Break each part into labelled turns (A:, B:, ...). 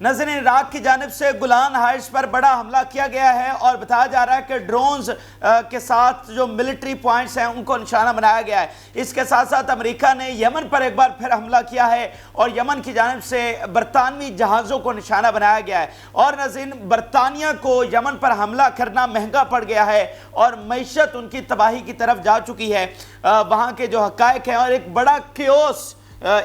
A: ناظرین، عراق کی جانب سے گولان ہائٹس پر بڑا حملہ کیا گیا ہے اور بتایا جا رہا ہے کہ ڈرونز کے ساتھ جو ملٹری پوائنٹس ہیں ان کو نشانہ بنایا گیا ہے۔ اس کے ساتھ ساتھ امریکہ نے یمن پر ایک بار پھر حملہ کیا ہے اور یمن کی جانب سے برطانوی جہازوں کو نشانہ بنایا گیا ہے۔ اور ناظرین، برطانیہ کو یمن پر حملہ کرنا مہنگا پڑ گیا ہے اور معیشت ان کی تباہی کی طرف جا چکی ہے۔ وہاں کے جو حقائق ہیں اور ایک بڑا کیوس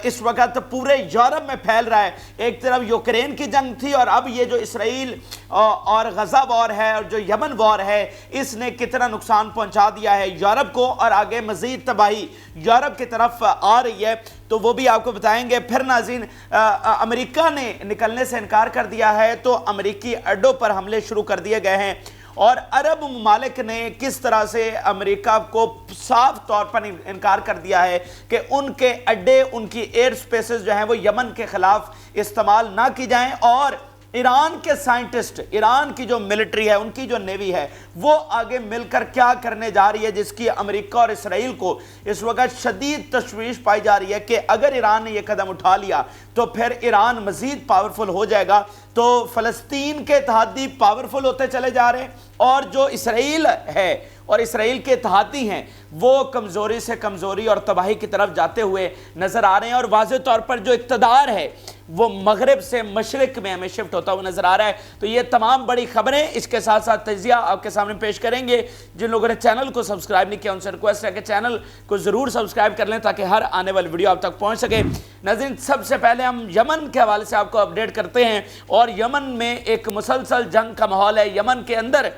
A: اس وقت پورے یورپ میں پھیل رہا ہے۔ ایک طرف یوکرین کی جنگ تھی اور اب یہ جو اسرائیل اور غزہ وار ہے اور جو یمن وار ہے، اس نے کتنا نقصان پہنچا دیا ہے یورپ کو اور آگے مزید تباہی یورپ کی طرف آ رہی ہے، تو وہ بھی آپ کو بتائیں گے۔ پھر ناظرین، امریکہ نے نکلنے سے انکار کر دیا ہے تو امریکی اڈوں پر حملے شروع کر دیے گئے ہیں اور عرب ممالک نے کس طرح سے امریکہ کو صاف طور پر انکار کر دیا ہے کہ ان کے اڈے، ان کی ایئر سپیسز جو ہیں وہ یمن کے خلاف استعمال نہ کی جائیں۔ اور ایران کے سائنٹسٹ، ایران کی جو ملٹری ہے، ان کی جو نیوی ہے، وہ آگے مل کر کیا کرنے جا رہی ہے، جس کی امریکہ اور اسرائیل کو اس وقت شدید تشویش پائی جا رہی ہے کہ اگر ایران نے یہ قدم اٹھا لیا تو پھر ایران مزید پاورفل ہو جائے گا۔ تو فلسطین کے اتحادی پاورفل ہوتے چلے جا رہے ہیں اور جو اسرائیل ہے اور اسرائیل کے اتحادی ہیں وہ کمزوری سے کمزوری اور تباہی کی طرف جاتے ہوئے نظر آ رہے ہیں، اور واضح طور پر جو اقتدار ہے وہ مغرب سے مشرق میں ہمیں شفٹ ہوتا ہوا نظر آ رہا ہے۔ تو یہ تمام بڑی خبریں، اس کے ساتھ ساتھ تجزیہ آپ کے سامنے پیش کریں گے۔ جن لوگوں نے چینل کو سبسکرائب نہیں کیا ان سے ریکویسٹ ہے کہ چینل کو ضرور سبسکرائب کر لیں تاکہ ہر آنے والی ویڈیو آپ تک پہنچ سکے۔ ناظرین، سب سے پہلے ہم یمن کے حوالے سے آپ کو اپڈیٹ کرتے ہیں، اور یمن میں ایک مسلسل جنگ کا ماحول ہے۔ یمن کے اندر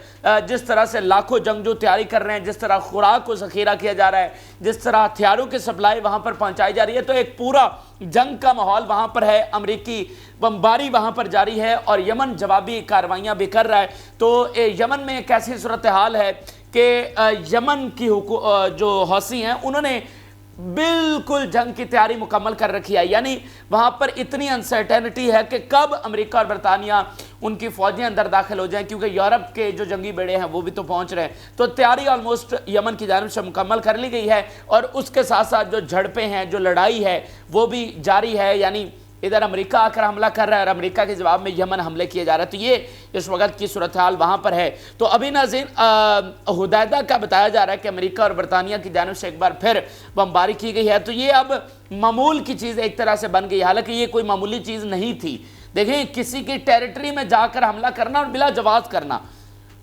A: جس طرح سے لاکھوں جنگجو تیاری کر رہے ہیں، جس طرح خوراک کو ذخیرہ کیا جا رہا ہے، جس طرح ہتھیاروں کی سپلائی وہاں پر پہنچائی جا رہی ہے، تو ایک پورا جنگ کا ماحول وہاں پر ہے۔ امریکی بمباری وہاں پر جاری ہے اور یمن جوابی کارروائیاں بھی کر رہا ہے۔ تو یمن میں ایک ایسی صورتحال ہے کہ یمن کی جو حوثی ہیں انہوں نے بالکل جنگ کی تیاری مکمل کر رکھی ہے، یعنی وہاں پر اتنی انسرٹینٹی ہے کہ کب امریکہ اور برطانیہ ان کی فوجیں اندر داخل ہو جائیں، کیونکہ یورپ کے جو جنگی بیڑے ہیں وہ بھی تو پہنچ رہے ہیں۔ تو تیاری آلموسٹ یمن کی جانب سے مکمل کر لی گئی ہے، اور اس کے ساتھ ساتھ جو جھڑپیں ہیں، جو لڑائی ہے وہ بھی جاری ہے، یعنی ادھر امریکہ آ کر حملہ کر رہا ہے اور امریکہ کے جواب میں یمن حملے کیے جا رہا ہے۔ تو یہ اس وقت کی صورتحال وہاں پر ہے۔ تو ابھی ناظرین، حدیدہ کا بتایا جا رہا ہے کہ امریکہ اور برطانیہ کی جانب سے ایک بار پھر بمباری کی گئی ہے۔ تو یہ اب معمول کی چیز ایک طرح سے بن گئی، حالانکہ یہ کوئی معمولی چیز نہیں تھی۔ دیکھیں، کسی کی ٹیریٹری میں جا کر حملہ کرنا اور بلا جواز کرنا،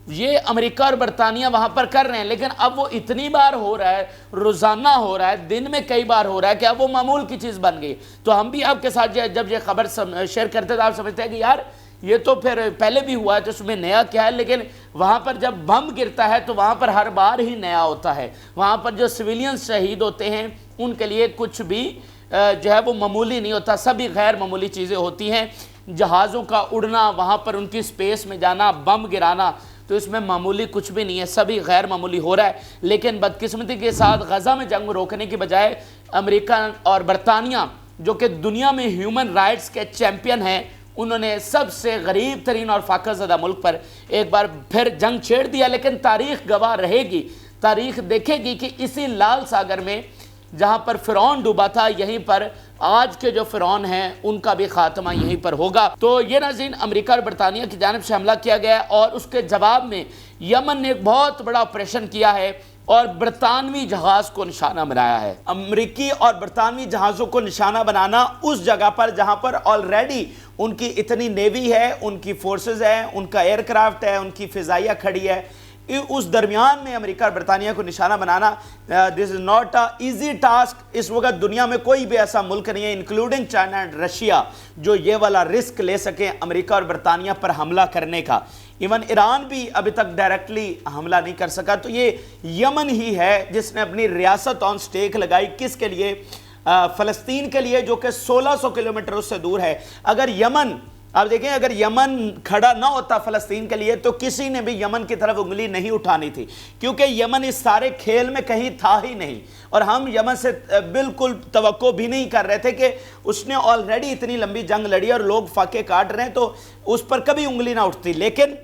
A: یہ امریکہ اور برطانیہ وہاں پر کر رہے ہیں، لیکن اب وہ اتنی بار ہو رہا ہے، روزانہ ہو رہا ہے، دن میں کئی بار ہو رہا ہے کہ اب وہ معمول کی چیز بن گئی۔ تو ہم بھی آپ کے ساتھ جب یہ خبر شیئر کرتے تو آپ سمجھتے ہیں کہ یار یہ تو پھر پہلے بھی ہوا ہے تو اس میں نیا کیا ہے، لیکن وہاں پر جب بم گرتا ہے تو وہاں پر ہر بار ہی نیا ہوتا ہے۔ وہاں پر جو سویلینز شہید ہوتے ہیں ان کے لیے کچھ بھی جو ہے وہ معمولی نہیں ہوتا، سبھی غیر معمولی چیزیں ہوتی ہیں۔ جہازوں کا اڑنا، وہاں پر ان کی سپیس میں جانا، بم گرانا، تو اس میں معمولی کچھ بھی نہیں ہے، سبھی غیر معمولی ہو رہا ہے۔ لیکن بدقسمتی کے ساتھ غزہ میں جنگ روکنے کی بجائے امریکہ اور برطانیہ، جو کہ دنیا میں ہیومن رائٹس کے چیمپئن ہیں، انہوں نے سب سے غریب ترین اور فاقہ زدہ ملک پر ایک بار پھر جنگ چھیڑ دیا۔ لیکن تاریخ گواہ رہے گی، تاریخ دیکھے گی کہ اسی لال ساگر میں جہاں پر فرعون ڈوبا تھا، یہیں پر آج کے جو فرعون ہیں ان کا بھی خاتمہ یہیں پر ہوگا۔ تو یہ ناظرین، امریکہ اور برطانیہ کی جانب سے حملہ کیا گیا ہے اور اس کے جواب میں یمن نے ایک بہت بڑا آپریشن کیا ہے اور برطانوی جہاز کو نشانہ بنایا ہے۔ امریکی اور برطانوی جہازوں کو نشانہ بنانا اس جگہ پر جہاں پر آلریڈی ان کی اتنی نیوی ہے، ان کی فورسز ہیں، ان کا ایئر کرافٹ ہے، ان کی فضائیہ کھڑی ہے، اس درمیان میں امریکہ اور برطانیہ کو نشانہ بنانا this is not a easy task. اس وقت دنیا میں کوئی بھی ایسا ملک نہیں ہے انکلوڈنگ چائنا اینڈ رشیا جو یہ والا رسک لے سکیں امریکہ اور برطانیہ پر حملہ کرنے کا۔ ایون ایران بھی ابھی تک ڈائریکٹلی حملہ نہیں کر سکا۔ تو یہ یمن ہی ہے جس نے اپنی ریاست آن سٹیک لگائی، کس کے لیے؟ فلسطین کے لیے، جو کہ 1600 کلومیٹر اس سے دور ہے۔ اگر یمن، آپ دیکھیں، اگر یمن کھڑا نہ ہوتا فلسطین کے لیے تو کسی نے بھی یمن کی طرف انگلی نہیں اٹھانی تھی، کیونکہ یمن اس سارے کھیل میں کہیں تھا ہی نہیں، اور ہم یمن سے بالکل توقع بھی نہیں کر رہے تھے کہ اس نے آلریڈی اتنی لمبی جنگ لڑی اور لوگ فاقے کاٹ رہے ہیں تو اس پر کبھی انگلی نہ اٹھتی۔ لیکن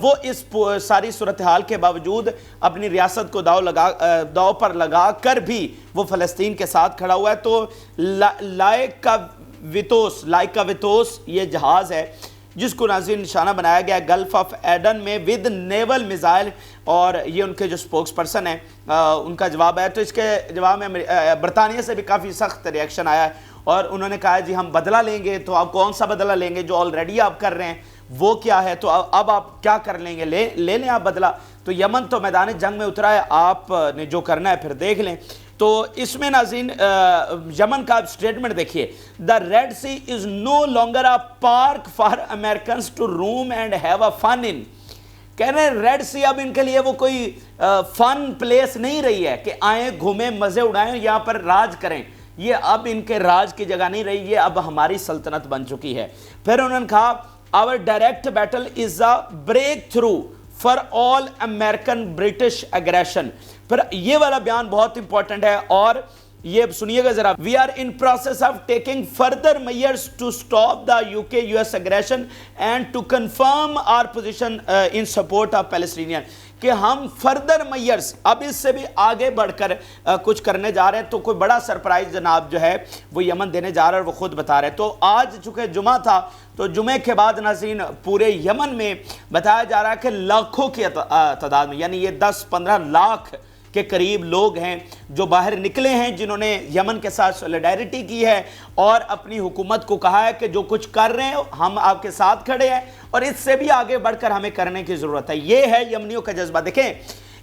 A: وہ اس ساری صورتحال کے باوجود اپنی ریاست کو داؤ پر لگا کر بھی وہ فلسطین کے ساتھ کھڑا ہوا ہے۔ تو لائق کا ویتوس، لائکا ویتوس یہ جہاز ہے جس کو ناظرین نشانہ بنایا گیا گلف آف ایڈن میں ود نیول میزائل، اور یہ ان کے جو سپوکس پرسن ہیں ان کا جواب ہے۔ تو اس کے جواب میں برطانیہ سے بھی کافی سخت ریاکشن آیا ہے اور انہوں نے کہا جی ہم بدلہ لیں گے۔ تو آپ کون سا بدلہ لیں گے؟ جو آلریڈی آپ کر رہے ہیں وہ کیا ہے؟ تو اب آپ کیا کر لیں گے؟ لے لیں آپ بدلہ۔ تو یمن تو میدان جنگ میں اترا ہے، آپ نے جو کرنا ہے پھر دیکھ لیں۔ تو اس میں ناظرین یمن کا سٹیٹمنٹ دیکھیے، the Red Sea is no longer a park for Americans to roam and have a fun in. کہہ رہے ہیں ریڈ سی اب ان کے لیے وہ کوئی فن پلیس نہیں رہی ہے کہ آئیں گھومیں مزے اڑائیں یہاں پر راج کریں، یہ اب ان کے راج کی جگہ نہیں رہی، یہ اب ہماری سلطنت بن چکی ہے۔ پھر انہوں نے کہا our direct battle is a breakthrough for all American British aggression۔ پھر یہ والا بیان بہت امپورٹنٹ ہے اور یہ سنیے گا ذرا، we are in process of taking further measures to stop the UK-US aggression and to confirm our position in support of Palestinian۔ کہ ہم فردر میئرز اب اس سے بھی آگے بڑھ کر کچھ کرنے جا رہے ہیں۔ تو کوئی بڑا سرپرائز جناب جو ہے وہ یمن دینے جا رہا ہے اور وہ خود بتا رہے ہیں۔ تو آج چونکہ جمعہ تھا تو جمعے کے بعد ناظرین پورے یمن میں بتایا جا رہا ہے کہ لاکھوں کی تعداد میں، یعنی یہ 10-15 لاکھ کے قریب لوگ ہیں جو باہر نکلے ہیں، جنہوں نے یمن کے ساتھ سولیڈیرٹی کی ہے اور اپنی حکومت کو کہا ہے کہ جو کچھ کر رہے ہیں ہم آپ کے ساتھ کھڑے ہیں اور اس سے بھی آگے بڑھ کر ہمیں کرنے کی ضرورت ہے۔ یہ ہے یمنیوں کا جذبہ۔ دیکھیں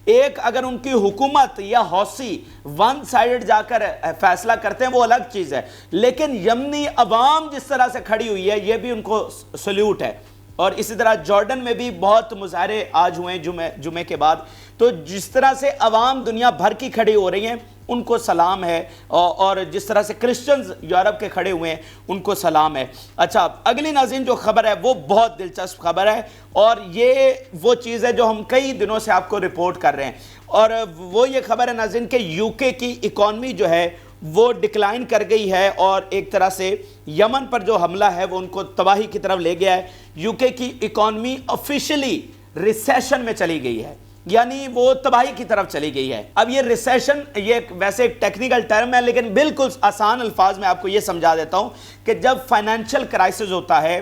A: ایک اگر ان کی حکومت یا حوثی ون سائیڈ جا کر فیصلہ کرتے ہیں وہ الگ چیز ہے، لیکن یمنی عوام جس طرح سے کھڑی ہوئی ہے یہ بھی ان کو سلیوٹ ہے۔ اور اسی طرح جارڈن میں بھی بہت مظاہرے آج ہوئے ہیں جمعے کے بعد۔ تو جس طرح سے عوام دنیا بھر کی کھڑی ہو رہی ہیں ان کو سلام ہے، اور جس طرح سے کرسچنز یورپ کے کھڑے ہوئے ہیں ان کو سلام ہے۔ اچھا اگلی ناظرین جو خبر ہے وہ بہت دلچسپ خبر ہے اور یہ وہ چیز ہے جو ہم کئی دنوں سے آپ کو رپورٹ کر رہے ہیں، اور وہ یہ خبر ہے ناظرین کہ یو کے کی اکانومی جو ہے وہ ڈکلائن کر گئی ہے اور ایک طرح سے یمن پر جو حملہ ہے وہ ان کو تباہی کی طرف لے گیا ہے۔ یو کے کی اکانومی آفیشلی ریسیشن میں چلی گئی ہے، یعنی وہ تباہی کی طرف چلی گئی ہے۔ اب یہ ریسیشن یہ ویسے ایک ٹیکنیکل ٹرم ہے لیکن بالکل آسان الفاظ میں آپ کو یہ سمجھا دیتا ہوں کہ جب فائنینشل کرائسس ہوتا ہے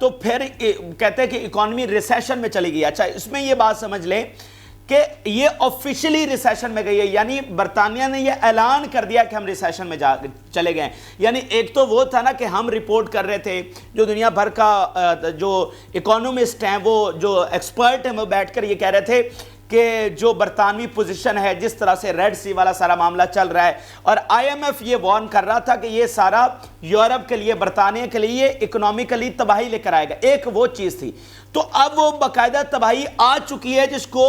A: تو پھر کہتے ہیں کہ اکانومی ریسیشن میں چلی گئی۔ اچھا اس میں یہ بات سمجھ لیں کہ یہ آفیشلی ریسیشن میں گئی ہے، یعنی برطانیہ نے یہ اعلان کر دیا کہ ہم ریسیشن میں چلے گئے۔ یعنی ایک تو وہ تھا نا کہ ہم رپورٹ کر رہے تھے، جو دنیا بھر کا جو اکانومسٹ ہیں وہ جو ایکسپرٹ ہیں وہ بیٹھ کر یہ کہہ رہے تھے کہ جو برطانوی پوزیشن ہے جس طرح سے ریڈ سی والا سارا معاملہ چل رہا ہے، اور آئی ایم ایف یہ وارن کر رہا تھا کہ یہ سارا یورپ کے لیے برطانیہ کے لیے اکنامیکلی تباہی لے کر آئے گا۔ ایک وہ چیز تھی، تو اب وہ باقاعدہ تباہی آ چکی ہے جس کو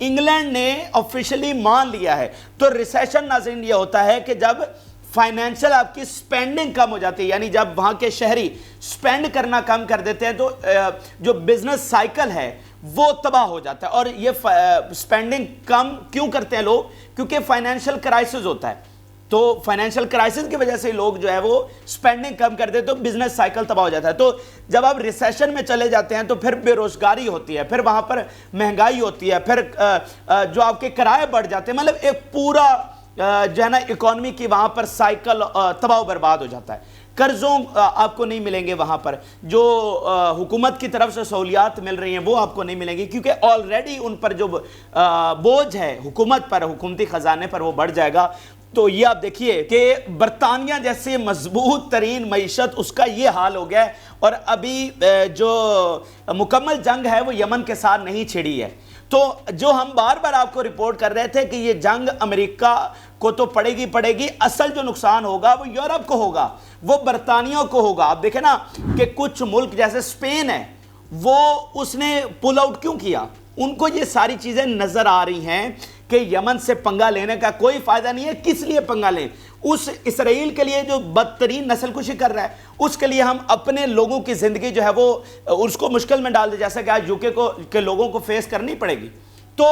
A: انگلینڈ نے آفیشلی مان لیا ہے۔ تو ریسیشن ناظرین یہ ہوتا ہے کہ جب فائنینشل آپ کی سپینڈنگ کم ہو جاتی ہے، یعنی جب وہاں کے شہری سپینڈ کرنا کم کر دیتے ہیں تو جو بزنس سائیکل ہے وہ تباہ ہو جاتا ہے۔ اور یہ سپینڈنگ کم کیوں کرتے ہیں لوگ؟ کیونکہ فائنینشل کرائسس ہوتا ہے، تو فائنینشل کرائسس کی وجہ سے لوگ جو ہے وہ سپینڈنگ کم کر دیتے تو بزنس سائیکل تباہ ہو جاتا ہے۔ تو جب آپ ریسیشن میں چلے جاتے ہیں تو پھر بے روزگاری ہوتی ہے، پھر وہاں پر مہنگائی ہوتی ہے، پھر جو آپ کے کرائے بڑھ جاتے ہیں، مطلب ایک پورا جو ہے نا اکانومی کی وہاں پر سائیکل تباہ و برباد ہو جاتا ہے۔ قرضوں آپ کو نہیں ملیں گے، وہاں پر جو حکومت کی طرف سے سہولیات مل رہی ہیں وہ آپ کو نہیں ملیں گی، کیونکہ آلریڈی ان پر جو بوجھ ہے حکومت پر، حکومتی خزانے پر، وہ بڑھ جائے گا۔ تو یہ آپ دیکھیے کہ برطانیہ جیسے مضبوط ترین معیشت اس کا یہ حال ہو گیا ہے، اور ابھی جو مکمل جنگ ہے وہ یمن کے ساتھ نہیں چھڑی ہے۔ تو جو ہم بار بار آپ کو رپورٹ کر رہے تھے کہ یہ جنگ امریکہ کو تو پڑے گی، اصل جو نقصان ہوگا وہ یورپ کو ہوگا، وہ برطانیہ کو ہوگا۔ آپ دیکھیں نا کہ کچھ ملک جیسے سپین ہے وہ اس نے پل آؤٹ کیوں کیا؟ ان کو یہ ساری چیزیں نظر آ رہی ہیں کہ یمن سے پنگا لینے کا کوئی فائدہ نہیں ہے، کس لیے پنگا لیں؟ اس اسرائیل کے لیے جو بدترین نسل کشی کر رہا ہے اس کے لیے ہم اپنے لوگوں کی زندگی جو ہے وہ اس کو مشکل میں ڈال دیں، جیسا کہ آج یو کے لوگوں کو فیس کرنی پڑے گی۔ تو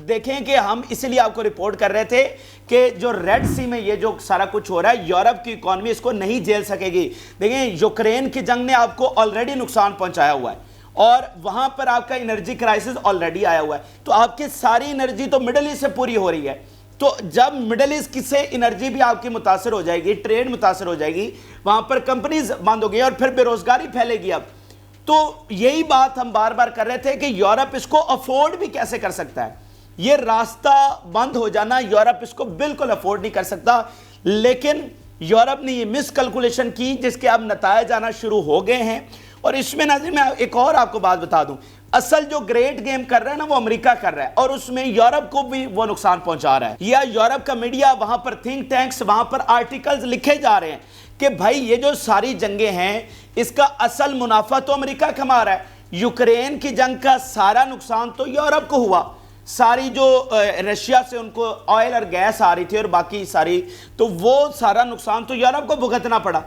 A: دیکھیں کہ ہم اسی لیے آپ کو رپورٹ کر رہے تھے کہ جو ریڈ سی میں یہ جو سارا کچھ ہو رہا ہے یورپ کی اکانومی اس کو نہیں جھیل سکے گی۔ دیکھیں یوکرین کی جنگ نے آپ کو آلریڈی نقصان پہنچایا ہوا ہے، اور وہاں پر آپ کا انرجی کرائسس آلریڈی آیا ہوا ہے، تو آپ کی ساری انرجی تو مڈل ایسٹ سے پوری ہو رہی ہے، تو جب مڈل ایسٹ سے انرجی بھی آپ کی متاثر ہو جائے گی، ٹریڈ متاثر ہو جائے گی، وہاں پر کمپنیز بند ہو گئی اور پھر بے روزگاری پھیلے گی. اب تو یہی بات ہم بار بار کر رہے تھے کہ یورپ اس کو افورڈ بھی کیسے کر سکتا ہے. یہ راستہ بند ہو جانا یورپ اس کو بالکل افورڈ نہیں کر سکتا. لیکن یورپ نے یہ مس کیلکولیشن کی جس کے اب نتائج آنا شروع ہو گئے ہیں. اور اس میں ناظرین میں ایک اور آپ کو بات بتا دوں، اصل جو گریٹ گیم کر رہا ہے نا وہ امریکہ کر رہا ہے، اور اس میں یورپ کو بھی وہ نقصان پہنچا رہا ہے. یا یورپ کا میڈیا، وہاں پر تھنک ٹینکس، وہاں پر آرٹیکلز لکھے جا رہے ہیں کہ بھائی یہ جو ساری جنگیں ہیں اس کا اصل منافع تو امریکہ کما رہا ہے. یوکرین کی جنگ کا سارا نقصان تو یورپ کو ہوا، ساری جو رشیا سے ان کو آئل اور گیس آ رہی تھی اور باقی ساری، تو وہ سارا نقصان تو یورپ کو بھگتنا پڑا.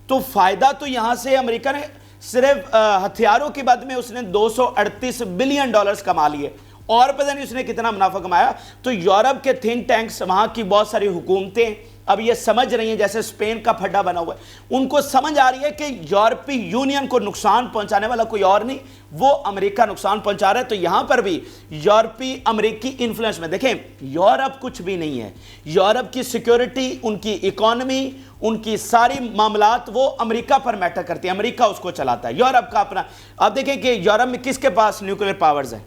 A: تو فائدہ تو یہاں سے امریکہ نے صرف ہتھیاروں کی بد میں اس نے $238 بلین کما لیے، اور پتہ نہیں اس نے کتنا منافع کمایا. تو یورپ کے تھنک ٹینکس، وہاں کی بہت ساری حکومتیں اب یہ سمجھ رہی ہیں، جیسے اسپین کا پھڈا بنا ہوا ہے، ان کو سمجھ آ رہی ہے کہ یورپی یونین کو نقصان پہنچانے والا کوئی اور نہیں، وہ امریکہ نقصان پہنچا رہا ہے. تو یہاں پر بھی یورپی امریکی انفلوئنس میں دیکھیں یورپ کچھ بھی نہیں ہے. یورپ کی سیکیورٹی، ان کی اکانومی، ان کی ساری معاملات وہ امریکہ پر میٹر کرتی ہے، امریکہ اس کو چلاتا ہے. یورپ کا اپنا، آپ دیکھیں کہ یورپ میں کس کے پاس نیوکلیر پاورز ہیں؟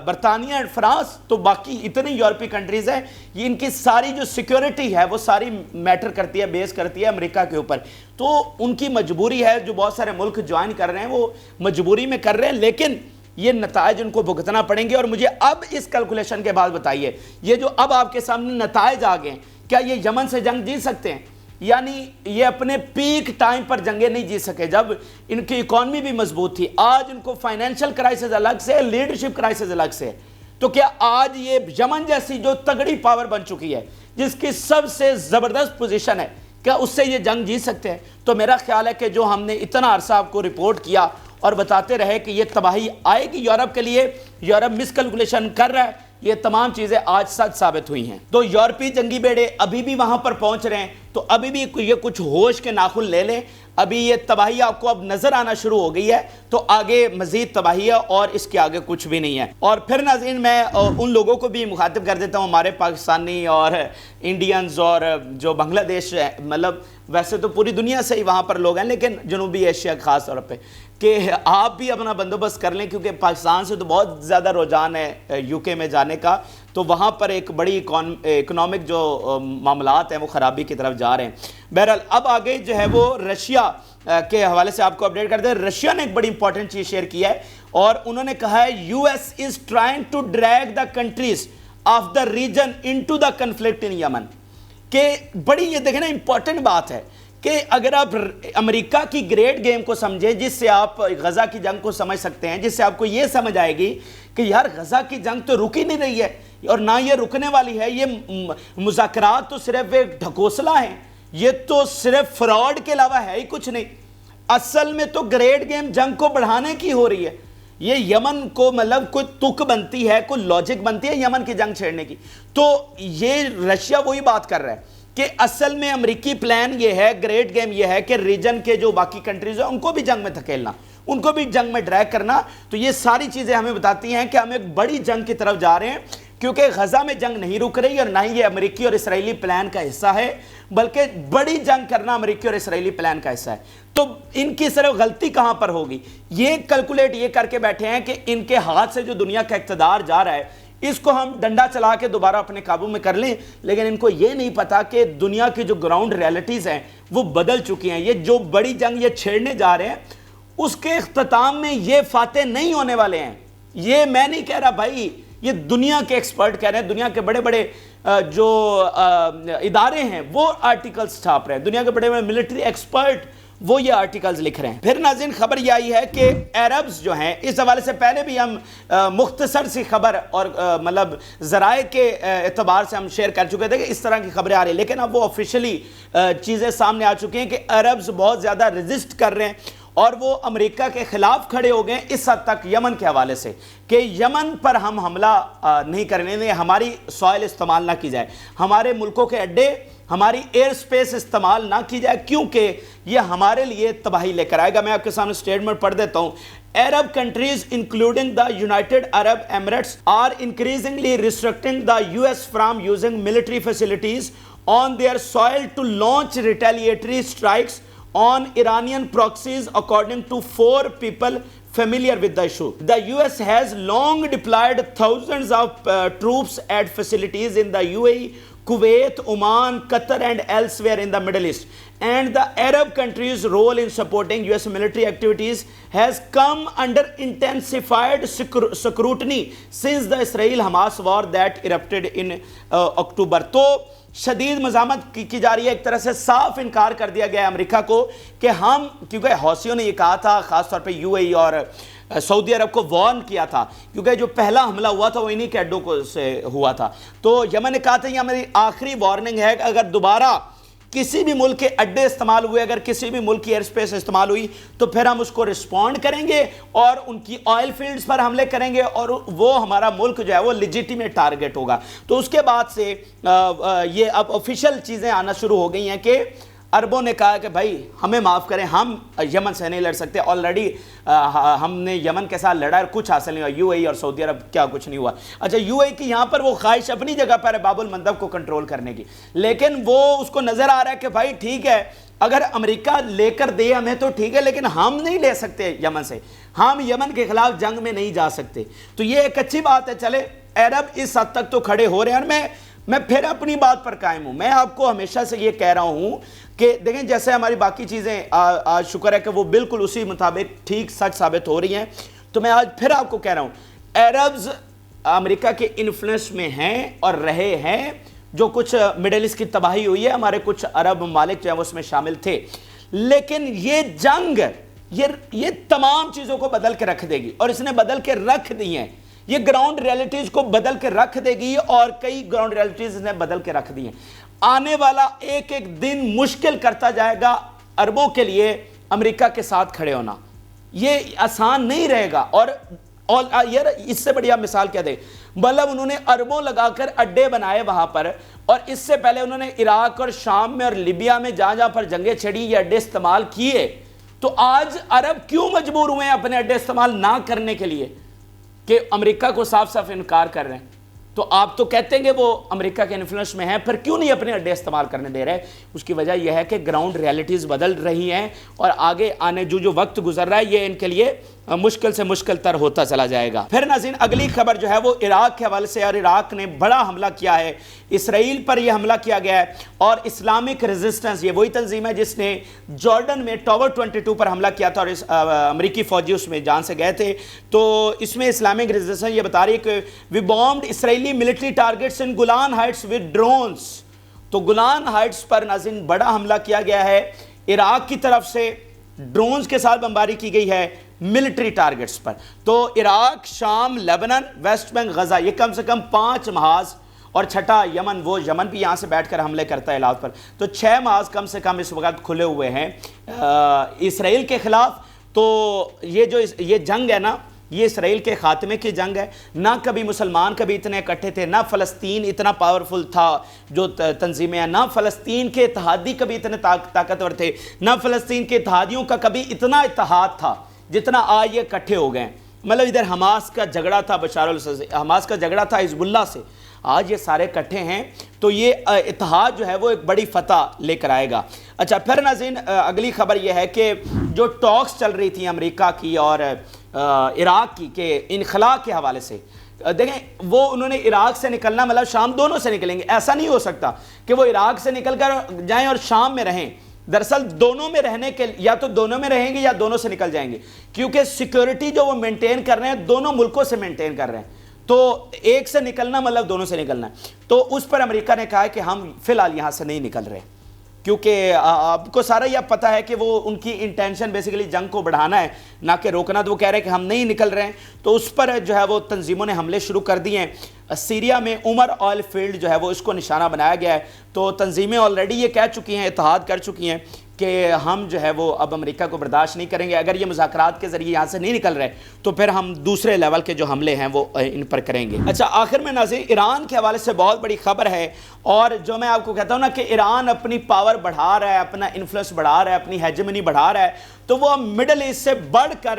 A: برطانیہ اور فرانس. تو باقی اتنی یورپی کنٹریز ہیں، یہ ان کی ساری جو سیکیورٹی ہے وہ ساری میٹر کرتی ہے، بیس کرتی ہے امریکہ کے اوپر. تو ان کی مجبوری ہے، جو بہت سارے ملک جوائن کر رہے ہیں وہ مجبوری میں کر رہے ہیں، لیکن یہ نتائج ان کو بھگتنا پڑیں گے. اور مجھے اب اس کیلکولیشن کے بعد بتائیے، یہ جو اب آپ کے سامنے نتائج آ گئے ہیں، کیا یہ یمن سے جنگ جیت سکتے ہیں؟ یعنی یہ اپنے پیک ٹائم پر جنگیں نہیں جیت سکے جب ان کی اکانومی بھی مضبوط تھی. آج ان کو فائنینشل کرائسس الگ سے، لیڈرشپ کرائسس الگ سے. تو کیا آج یہ یمن جیسی جو تگڑی پاور بن چکی ہے، جس کی سب سے زبردست پوزیشن ہے، کیا اس سے یہ جنگ جیت سکتے ہیں؟ تو میرا خیال ہے کہ جو ہم نے اتنا عرصہ آپ کو رپورٹ کیا اور بتاتے رہے کہ یہ تباہی آئے گی یورپ کے لیے، یورپ مس کیلکولیشن کر رہا ہے، یہ تمام چیزیں آج سچ ثابت ہوئی ہیں. تو یورپی جنگی بیڑے ابھی بھی وہاں پر پہنچ رہے ہیں، تو ابھی بھی یہ کچھ ہوش کے ناخن لے لیں. ابھی یہ تباہی آپ کو اب نظر آنا شروع ہو گئی ہے، تو آگے مزید تباہی ہے اور اس کے آگے کچھ بھی نہیں ہے. اور پھر ناظرین میں ان لوگوں کو بھی مخاطب کر دیتا ہوں، ہمارے پاکستانی اور انڈینز اور جو بنگلہ دیش ہے، مطلب ویسے تو پوری دنیا سے ہی وہاں پر لوگ ہیں، لیکن جنوبی ایشیا خاص طور پہ، کہ آپ بھی اپنا بندوبست کر لیں، کیونکہ پاکستان سے تو بہت زیادہ رجحان ہے یو کے میں جانے کا. تو وہاں پر ایک بڑی اکنامک جو معاملات ہیں وہ خرابی کی طرف جا رہے ہیں. بہرحال اب آگے جو ہے وہ رشیا کے حوالے سے آپ کو اپڈیٹ کر دیں. رشیا نے ایک بڑی امپورٹنٹ چیز شیئر کی ہے، اور انہوں نے کہا ہے U S is trying to drag the countries of the region into the conflict in Yemen. کہ بڑی یہ دیکھیں نا امپورٹنٹ بات ہے کہ اگر آپ امریکہ کی گریٹ گیم کو سمجھیں، جس سے آپ غزہ کی جنگ کو سمجھ سکتے ہیں، جس سے آپ کو یہ سمجھ آئے گی کہ یار غزہ کی جنگ تو رک ہی نہیں رہی ہے اور نہ یہ رکنے والی ہے، یہ مذاکرات تو صرف ایک ڈھکوسلا ہیں، یہ تو صرف فراڈ کے علاوہ ہے ہی کچھ نہیں. اصل میں تو گریٹ گیم جنگ کو بڑھانے کی ہو رہی ہے. یہ یمن کو مطلب کوئی تک بنتی ہے، کوئی لاجک بنتی ہے یمن کی جنگ چھیڑنے کی. تو یہ رشیا وہی بات کر رہا ہے کہ اصل میں امریکی پلان یہ ہے، گریٹ گیم یہ ہے کہ ریجن کے جو باقی کنٹریز ہیں ان کو بھی جنگ میں دھکیلنا، ان کو بھی جنگ میں ڈریگ کرنا. تو یہ ساری چیزیں ہمیں بتاتی ہیں کہ ہم ایک بڑی جنگ کی طرف جا رہے ہیں، کیونکہ غزہ میں جنگ نہیں رک رہی اور نہ ہی یہ امریکی اور اسرائیلی پلان کا حصہ ہے، بلکہ بڑی جنگ کرنا امریکی اور اسرائیلی پلان کا حصہ ہے. تو ان کی صرف غلطی کہاں پر ہوگی؟ یہ کیلکولیٹ یہ کر کے بیٹھے ہیں کہ ان کے ہاتھ سے جو دنیا کا اقتدار جا رہا ہے اس کو ہم ڈنڈا چلا کے دوبارہ اپنے قابو میں کر لیں. لیکن ان کو یہ نہیں پتا کہ دنیا کی جو گراؤنڈ ریالٹیز ہیں وہ بدل چکی ہیں. یہ جو بڑی جنگ یہ چھیڑنے جا رہے ہیں اس کے اختتام میں یہ فاتح نہیں ہونے والے ہیں. یہ میں نہیں کہہ رہا بھائی، یہ دنیا کے ایکسپرٹ کہہ رہے ہیں، دنیا کے بڑے بڑے جو ادارے ہیں وہ آرٹیکلز چھاپ رہے ہیں، دنیا کے بڑے بڑے ملٹری ایکسپرٹ وہ یہ آرٹیکلز لکھ رہے ہیں. پھر ناظرین خبر یہ آئی ہے کہ عربز جو ہیں، اس حوالے سے پہلے بھی ہم مختصر سی خبر اور مطلب ذرائع کے اعتبار سے ہم شیئر کر چکے تھے کہ اس طرح کی خبریں آ رہی ہیں، لیکن اب وہ آفیشلی چیزیں سامنے آ چکی ہیں کہ عربز بہت زیادہ ریزسٹ کر رہے ہیں اور وہ امریکہ کے خلاف کھڑے ہو گئے اس حد تک یمن کے حوالے سے کہ یمن پر ہم حملہ نہیں کرنے دیں، ہماری سوائل استعمال نہ کی جائے، ہمارے ملکوں کے اڈے، ہماری ایئر سپیس استعمال نہ کی جائے، کیونکہ یہ ہمارے لیے تباہی لے کر آئے گا۔ میں آپ کے سامنے سٹیٹمنٹ پڑھ دیتا ہوں۔ Arab countries including the United Arab Emirates are increasingly restricting the US from using military facilities on their soil to launch retaliatory strikes on Iranian proxies, according to 4 people familiar with the issue. The US has long deployed thousands of troops at facilities in the UAE, Kuwait, Oman, Qatar and elsewhere in the Middle East. And the Arab countries' role in supporting US military activities has come under intensified scrutiny since the Israel-Hamas war that erupted in October. تو شدید مزاحمت کی جا رہی ہے، ایک طرح سے صاف انکار کر دیا گیا ہے امریکہ کو کہ ہم، کیونکہ حوثیوں نے یہ کہا تھا، خاص طور پہ یو اے ای اور سعودی عرب کو وارن کیا تھا، کیونکہ جو پہلا حملہ ہوا تھا وہ انہی کے اڈوں کو سے ہوا تھا، تو یمن نے کہا تھا یہ ہماری آخری وارننگ ہے کہ اگر دوبارہ کسی بھی ملک کے اڈے استعمال ہوئے، اگر کسی بھی ملک کی ایئر سپیس استعمال ہوئی تو پھر ہم اس کو رسپونڈ کریں گے اور ان کی آئل فیلڈز پر حملے کریں گے اور وہ ہمارا ملک جو ہے وہ لیجیٹیمیٹ ٹارگٹ ہوگا۔ تو اس کے بعد سے یہ اب آفیشیل چیزیں آنا شروع ہو گئی ہیں کہ عربوں نے کہا کہ بھائی ہمیں معاف کریں، ہم یمن سے نہیں لڑ سکتے، آلریڈی ہم نے یمن کے ساتھ لڑا اور کچھ حاصل نہیں ہوا، یو اے ای اور سعودی عرب کیا کچھ نہیں ہوا۔ اچھا یو اے ای کی یہاں پر وہ خواہش اپنی جگہ پر ہے باب المندب کو کنٹرول کرنے کی، لیکن وہ اس کو نظر آ رہا ہے کہ بھائی ٹھیک ہے اگر امریکہ لے کر دے ہمیں تو ٹھیک ہے، لیکن ہم نہیں لے سکتے یمن سے، ہم یمن کے خلاف جنگ میں نہیں جا سکتے۔ تو یہ ایک اچھی بات ہے، چلے عرب اس حد تک تو کھڑے ہو رہے ہیں، اور میں پھر اپنی بات پر قائم ہوں۔ میں آپ کو ہمیشہ سے یہ کہہ رہا ہوں کہ دیکھیں جیسے ہماری باقی چیزیں آج شکر ہے کہ وہ بالکل اسی مطابق ٹھیک سچ ثابت ہو رہی ہیں، تو میں آج پھر آپ کو کہہ رہا ہوں عربز امریکہ کے انفلوئنس میں ہیں اور رہے ہیں، جو کچھ مڈل ایسٹ کی تباہی ہوئی ہے ہمارے کچھ عرب ممالک جو ہیں وہ اس میں شامل تھے، لیکن یہ جنگ یہ تمام چیزوں کو بدل کے رکھ دے گی، اور اس نے بدل کے رکھ دی ہیں، یہ گراؤنڈ ریالٹیز کو بدل کے رکھ دے گی، اور کئی گراؤنڈ ریالٹیز نے بدل کے رکھ دی ہیں۔ آنے والا ایک ایک دن مشکل کرتا جائے گا عربوں کے لیے امریکہ کے ساتھ کھڑے ہونا، یہ آسان نہیں رہے گا۔ اور یار اس سے بڑی آپ مثال کیا دیں، مطلب انہوں نے اربوں لگا کر اڈے بنائے وہاں پر، اور اس سے پہلے انہوں نے عراق اور شام میں اور لیبیا میں جہاں جہاں پر جنگیں چھڑی یہ اڈے استعمال کیے، تو آج عرب کیوں مجبور ہوئے ہیں اپنے اڈے استعمال نہ کرنے کے لیے کہ امریکہ کو صاف صاف انکار کر رہے ہیں؟ تو آپ تو کہتے ہیں کہ وہ امریکہ کے انفلوئنس میں ہیں، پھر کیوں نہیں اپنے اڈے استعمال کرنے دے رہے؟ اس کی وجہ یہ ہے کہ گراؤنڈ ریالٹیز بدل رہی ہیں، اور آگے آنے جو وقت گزر رہا ہے یہ ان کے لیے مشکل سے مشکل تر ہوتا چلا جائے گا۔ پھر ناظرین اگلی خبر جو ہے وہ عراق کے حوالے سے، اور عراق نے بڑا حملہ کیا ہے، اسرائیل پر یہ حملہ کیا گیا ہے، اور اسلامک ریزسٹنس یہ وہی تنظیم ہے جس نے جارڈن میں ٹاور 22 پر حملہ کیا تھا، اور امریکی فوجی اس میں جان سے گئے تھے۔ تو اس میں اسلامک ریزسٹنس یہ بتا رہی ہے کہ we bombed Israeli military targets in Golan Heights with drones. تو گولان ہائٹس پر ناظرین بڑا حملہ کیا گیا ہے، عراق کی طرف سے ڈرونز کے ساتھ بمباری کی گئی ہے ملٹری ٹارگٹس پر۔ تو عراق، شام، لیبنان، ویسٹ بینک، غزہ، یہ کم سے کم 5 محاذ، اور چھٹا یمن، وہ یمن بھی یہاں سے بیٹھ کر حملے کرتا ہے علاقے پر، تو 6 محاذ کم سے کم اس وقت کھلے ہوئے ہیں اسرائیل کے خلاف۔ تو یہ جنگ ہے نا، یہ اسرائیل کے خاتمے کی جنگ ہے۔ نہ کبھی مسلمان کبھی اتنے اکٹھے تھے، نہ فلسطین اتنا پاورفل تھا جو تنظیمیں ہیں، نہ فلسطین کے اتحادی کبھی اتنے طاقتور تھے، نہ فلسطین کے اتحادیوں کا کبھی اتنا اتحاد تھا جتنا آج یہ اکٹھے ہو گئے۔ مطلب ادھر حماس کا جھگڑا تھا بشار الاسد سے، حماس کا جھگڑا تھا حزب اللہ سے، آج یہ سارے اکٹھے ہیں، تو یہ اتحاد جو ہے وہ ایک بڑی فتح لے کر آئے گا۔ اچھا پھر ناظرین اگلی خبر یہ ہے کہ جو ٹاکس چل رہی تھی امریکہ کی اور عراق کی کہ انخلاء کے حوالے سے، دیکھیں وہ انہوں نے عراق سے نکلنا، مطلب شام دونوں سے نکلیں گے، ایسا نہیں ہو سکتا کہ وہ عراق سے نکل کر جائیں اور شام میں رہیں۔ دراصل دونوں میں رہنے کے، یا تو دونوں میں رہیں گے یا دونوں سے نکل جائیں گے، کیونکہ سیکیورٹی جو وہ مینٹین کر رہے ہیں دونوں ملکوں سے مینٹین کر رہے ہیں، تو ایک سے نکلنا مطلب دونوں سے نکلنا ہے۔ تو اس پر امریکہ نے کہا ہے کہ ہم فی الحال یہاں سے نہیں نکل رہے، کیونکہ آپ کو سارا یہ پتہ ہے کہ وہ ان کی انٹینشن بیسیکلی جنگ کو بڑھانا ہے نہ کہ روکنا، تو وہ کہہ رہے ہیں کہ ہم نہیں نکل رہے ہیں۔ تو اس پر جو ہے وہ تنظیموں نے حملے شروع کر دیے ہیں۔ سیریا میں عمر آئل فیلڈ جو ہے وہ اس کو نشانہ بنایا گیا ہے، تو تنظیمیں آلریڈی یہ کہہ چکی ہیں، اتحاد کر چکی ہیں کہ ہم جو ہے وہ اب امریکہ کو برداشت نہیں کریں گے، اگر یہ مذاکرات کے ذریعے یہاں سے نہیں نکل رہے تو پھر ہم دوسرے لیول کے جو حملے ہیں وہ ان پر کریں گے۔ اچھا، آخر میں ناظرین ایران کے حوالے سے بہت بڑی خبر ہے، اور جو میں آپ کو کہتا ہوں نا کہ ایران اپنی پاور بڑھا رہا ہے، اپنا انفلوئنس بڑھا رہا ہے، اپنی ہیجمنی بڑھا رہا ہے، تو وہ مڈل ایسٹ سے بڑھ کر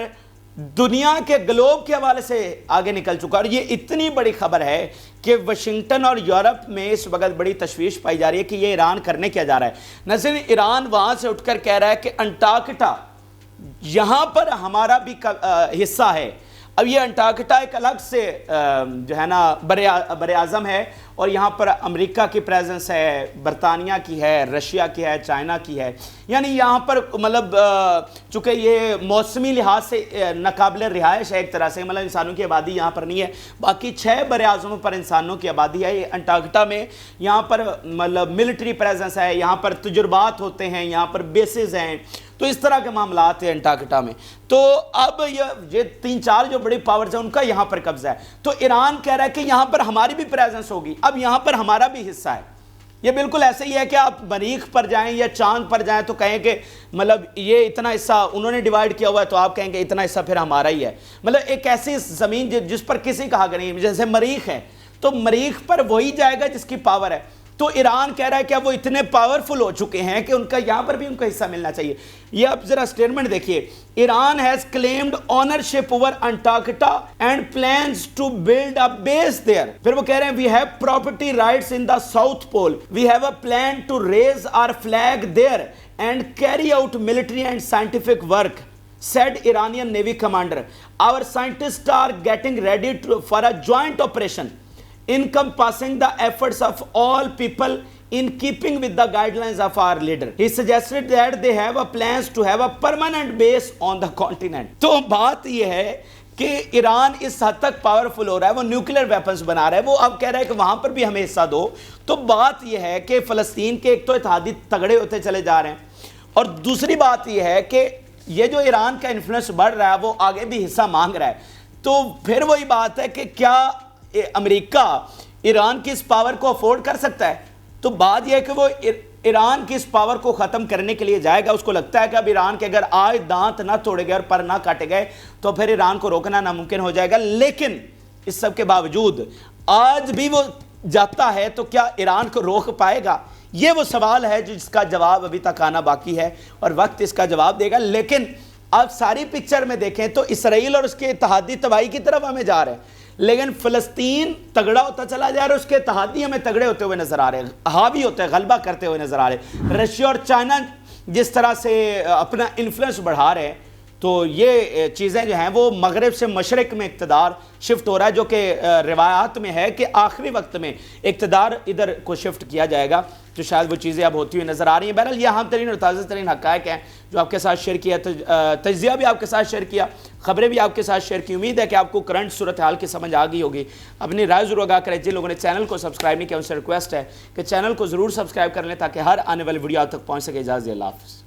A: دنیا کے گلوب کے حوالے سے آگے نکل چکا، اور یہ اتنی بڑی خبر ہے کہ واشنگٹن اور یورپ میں اس وقت بڑی تشویش پائی جا رہی ہے کہ یہ ایران کرنے کیا جا رہا ہے۔ نظر ایران وہاں سے اٹھ کر کہہ رہا ہے کہ انٹارکٹا یہاں پر ہمارا بھی حصہ ہے۔ اب یہ انٹارکٹا ایک الگ سے جو ہے نا بر اعظم ہے، اور یہاں پر امریکہ کی پریزنس ہے، برطانیہ کی ہے، رشیا کی ہے، چائنا کی ہے، یعنی یہاں پر مطلب چونکہ یہ موسمی لحاظ سے ناقابل رہائش ہے ایک طرح سے، مطلب انسانوں کی آبادی یہاں پر نہیں ہے، باقی 6 بر اعظموں پر انسانوں کی آبادی ہے۔ یہ انٹارکٹا میں یہاں پر مطلب ملٹری پریزنس ہے، یہاں پر تجربات ہوتے ہیں، یہاں پر بیسز ہیں، تو اس طرح کے معاملات ہیں انٹارکٹا میں۔ تو اب یہ 3-4 جو بڑی پاورز ہیں ان کا یہاں پر قبضہ ہے، تو ایران کہہ رہا ہے کہ یہاں پر ہماری بھی پریزنس ہوگی، اب یہاں پر ہمارا بھی حصہ ہے۔ یہ بالکل ایسے ہی ہے کہ آپ مریخ پر جائیں یا چاند پر جائیں تو کہیں کہ مطلب یہ اتنا حصہ انہوں نے ڈیوائیڈ کیا ہوا ہے، تو آپ کہیں کہ اتنا حصہ پھر ہمارا ہی ہے۔ مطلب ایک ایسی زمین جس پر کسی کا حق نہیں، جیسے مریخ ہے تو مریخ پر وہی جائے گا جس کی پاور ہے۔ تو ایران کہہ رہا ہے کہ اب وہ اتنے پاورفل ہو چکے ہیں کہ ان کا یہاں پر بھی ان کا حصہ ملنا چاہیے۔ یہ اب ذرا سٹیٹمنٹ دیکھیے، Iran has claimed ownership over Antarctica and plans to build a base there. پھر وہ کہہ رہے ہیں we have property rights in the South Pole, we have a plan to raise our flag there and carry out military and scientific work, said Iranian Navy commander. Our scientists are getting ready for a joint operation encompassing the efforts of all people in keeping with the guidelines of our leader. He suggested that they have a plans to have a permanent base on the continent. تو بات یہ ہے کہ ایران اس حد تک powerful ہو رہا ہے، وہ نیوکلیر ویپنز بنا رہا ہے، وہ اب کہہ رہا ہے کہ وہاں پر بھی ہمیں حصہ دو۔ تو بات یہ ہے کہ فلسطین کے ایک تو اتحادی تگڑے ہوتے چلے جا رہے ہیں، اور دوسری بات یہ ہے کہ یہ جو ایران کا انفلوئنس بڑھ رہا ہے وہ آگے بھی حصہ مانگ رہا ہے۔ تو پھر وہی بات ہے کہ کیا امریکہ ایران کی اس پاور کو افورڈ کر سکتا ہے؟ تو بات یہ ہے کہ وہ ایران کی اس پاور کو ختم کرنے کے لیے جائے گا۔ اس کو لگتا ہے کہ اب ایران کے اگر آج دانت نہ توڑے گئے اور پر نہ کاٹے گئے تو پھر ایران کو روکنا ناممکن ہو جائے گا۔ لیکن اس سب کے باوجود آج بھی وہ جاتا ہے تو کیا ایران کو روک پائے گا؟ یہ وہ سوال ہے جس کا جواب ابھی تک آنا باقی ہے، اور وقت اس کا جواب دے گا۔ لیکن آپ ساری پکچر میں دیکھیں تو اسرائیل اور اس کے اتحادی تباہی کی طرف ہمیں جا رہے ہیں، لیکن فلسطین تگڑا ہوتا چلا جا رہا ہے، اس کے اتحادی ہمیں تگڑے ہوتے ہوئے نظر آ رہے ہیں، حاوی ہوتے ہیں، غلبہ کرتے ہوئے نظر آ رہے ہیں۔ رشیا اور چائنا جس طرح سے اپنا انفلوئنس بڑھا رہے ہیں، تو یہ چیزیں جو ہیں وہ مغرب سے مشرق میں اقتدار شفٹ ہو رہا ہے، جو کہ روایات میں ہے کہ آخری وقت میں اقتدار ادھر کو شفٹ کیا جائے گا، تو شاید وہ چیزیں اب ہوتی ہوئی نظر آ رہی ہیں۔ بہرحال یہ اہم ترین اور تازہ ترین حقائق ہیں جو آپ کے ساتھ شیئر کیا، تجزیہ بھی آپ کے ساتھ شیئر کیا، خبریں بھی آپ کے ساتھ شیئر کی۔ امید ہے کہ آپ کو کرنٹ صورتحال کی سمجھ آ گئی ہوگی۔ اپنی رائے ضرور آگاہ کریں۔ جن لوگوں نے چینل کو سبسکرائب نہیں کیا ان سے ریکویسٹ ہے کہ چینل کو ضرور سبسکرائب کر لیں تاکہ ہر آنے والی ویڈیو آپ تک پہنچ سکے۔ اجازت اللہ حافظ۔